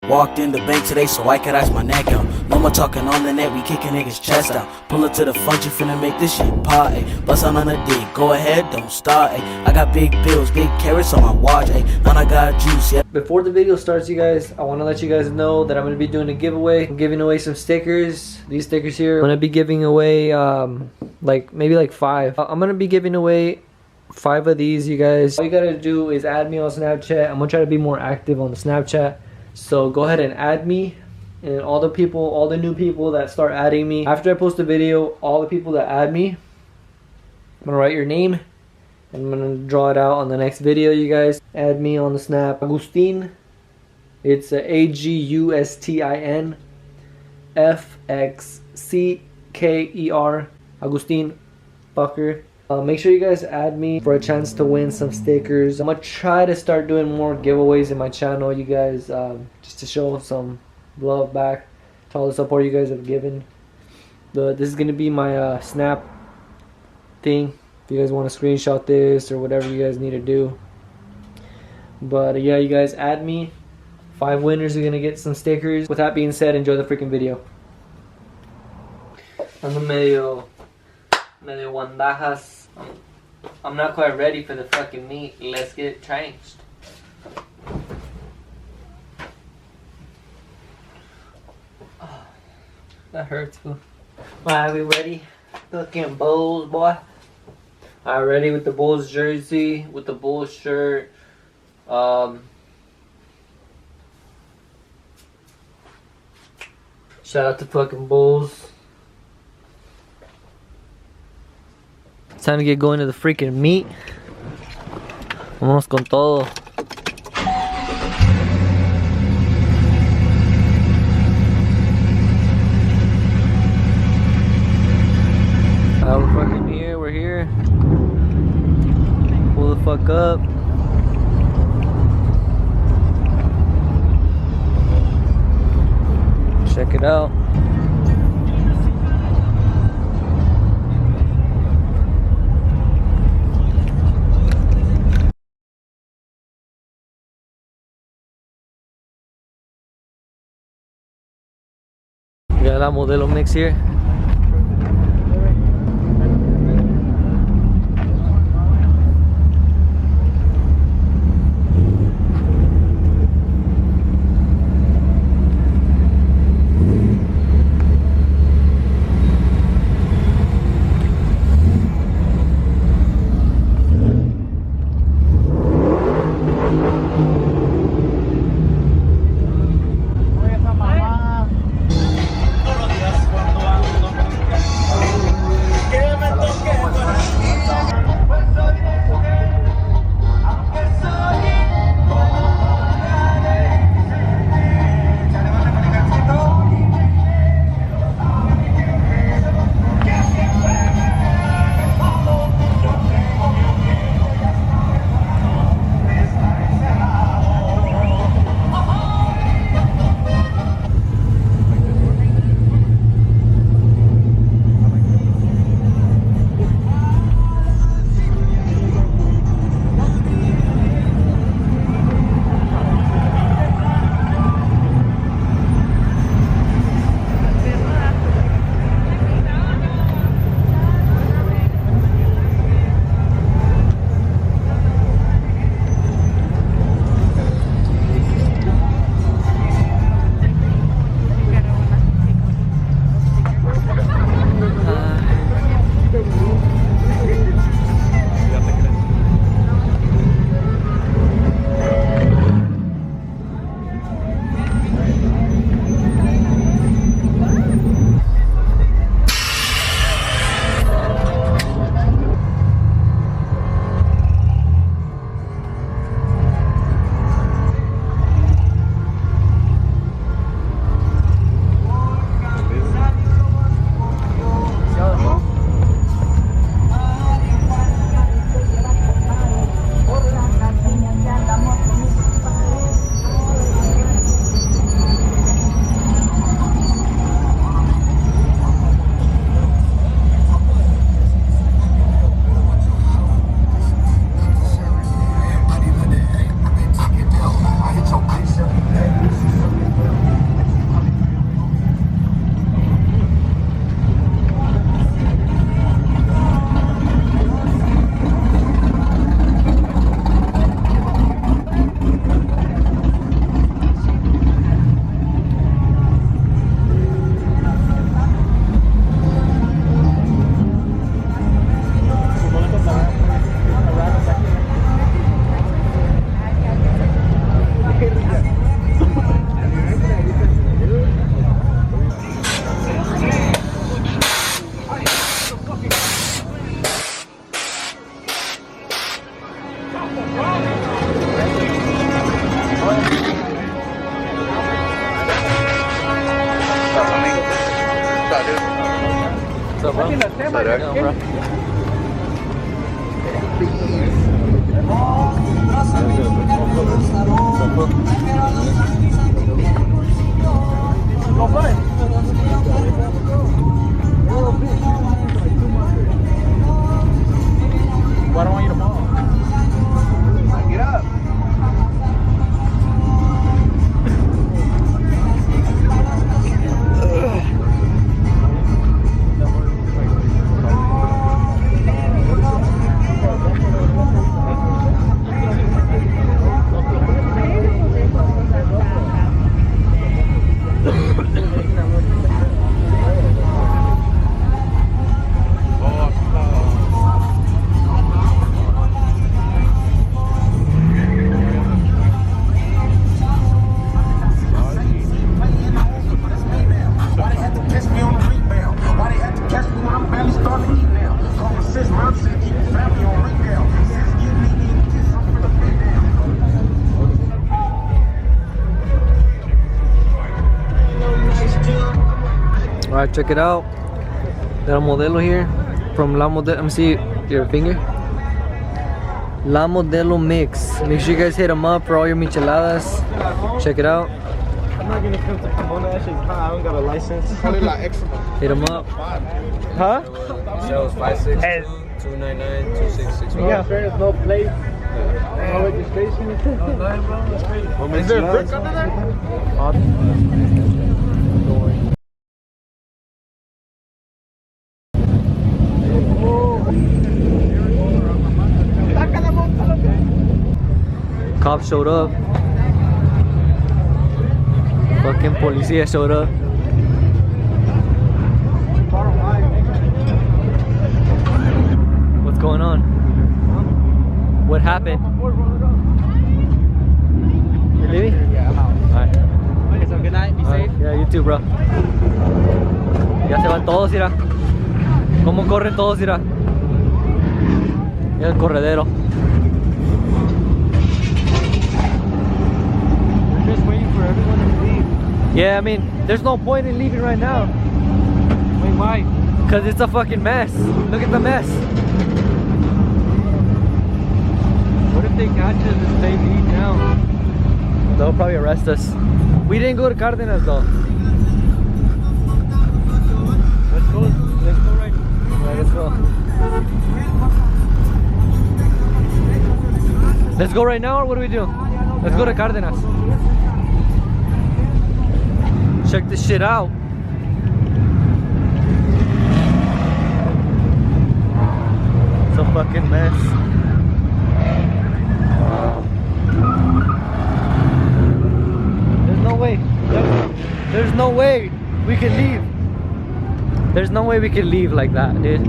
Walked in the bank today so I could ice my neck out. No more talking on the net, we kicking niggas chest out. Pull up to the function, finna make this shit pop, ayy. Bust on the dick, go ahead, don't start, ayy. I got big bills, big carrots on my watch, ayy. And I got juice, yeah. Before the video starts, you guys, I want to let you guys know that I'm going to be doing a giveaway. I'm giving away some stickers. These stickers here. I'm going to be giving away maybe 5. I'm going to be giving away 5 of these, you guys. All you got to do is add me on Snapchat. I'm going to try to be more active on the Snapchat. So go ahead and add me. And all the new people that start adding me. After I post the video, all the people that add me, I'm going to write your name. I'm gonna draw it out on the next video, you guys. Add me on the Snap. Agustin. It's Agustin FXCKER. Agustin Fucker. Make sure you guys add me for a chance to win some stickers. I'm gonna try to start doing more giveaways in my channel, you guys, just to show some love back to all the support you guys have given. This is gonna be my Snap thing. If you guys want to screenshot this or whatever you guys need to do. But yeah, you guys add me. 5 winners are gonna get some stickers. With that being said, enjoy the freaking video. Ando medio guandajas. I'm not quite ready for the fucking meet. Let's get changed. Oh, that hurts. Alright, we ready? Fucking Bulls, boy. Alright, ready with the Bulls jersey, with the Bulls shirt. Shout out to fucking Bulls. It's time to get going to the freaking meet. Vámonos con todo. We're fucking here, we're here. Pull the fuck up. Check it out. We got a modelo mix here. What's up, bro? Yeah, bro. Why don't I want you to fall? Get up. Alright, check it out. Got a modelo here from La Modelo. Let me see your finger. La Modelo Mix. Make sure you guys hit them up for all your micheladas. Check it out. I'm not gonna come to Perrona. That shit's hot. I don't got a license. Probably like extra. Hit them up. Huh? Shells 562 299 2661. Yeah, there's no plate. No registration. Is there a brick under there? Cops showed up. Fucking policía showed up. What's going on? What happened? You're leaving? Yeah, I'm out. Alright. Okay, so good night. Be safe. Yeah, you too, bro. Ya se van todos, mira. ¿Cómo corren todos, mira? Mira el corredero. We're just waiting for everyone to leave. Yeah, I mean, there's no point in leaving right now. Wait, why? Because it's a fucking mess. Look at the mess. What if they catch us and they leave now? They'll probably arrest us. We didn't go to Cardenas though. Let's go right. Alright, let's go. Let's go right now, or what do we do? Let's go to Cardenas. Check this shit out. It's a fucking mess. There's no way. There's no way we can leave. There's no way we can leave like that, dude.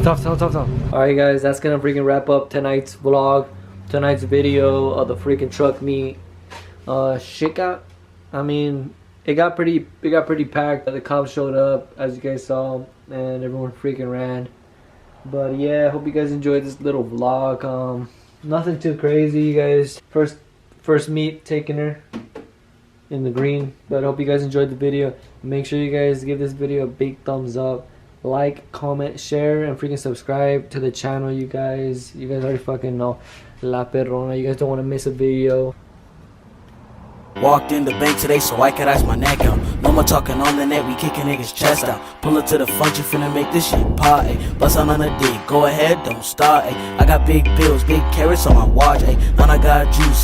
Stop. Alright guys, that's gonna freaking wrap up tonight's vlog, tonight's video of the freaking truck meet. Shit got, I mean, it got pretty packed. The cops showed up, as you guys saw, and everyone freaking ran. But yeah, I hope you guys enjoyed this little vlog. Nothing too crazy, you guys. First meet, taking her in the green. But I hope you guys enjoyed the video. Make sure you guys give this video a big thumbs up. Like, comment, share, and freaking subscribe to the channel, you guys. You guys already fucking know. La Perrona. You guys don't want to miss a video. Walked in the bank today so I could ice my neck out. No more talking on the net, we kicking niggas chest out. Pull up to the function, finna make this shit pop, ayy. Bust out on the dick, go ahead, don't start, ayy. I got big bills, big carrots on my watch, ayy. And I got juice, yeah.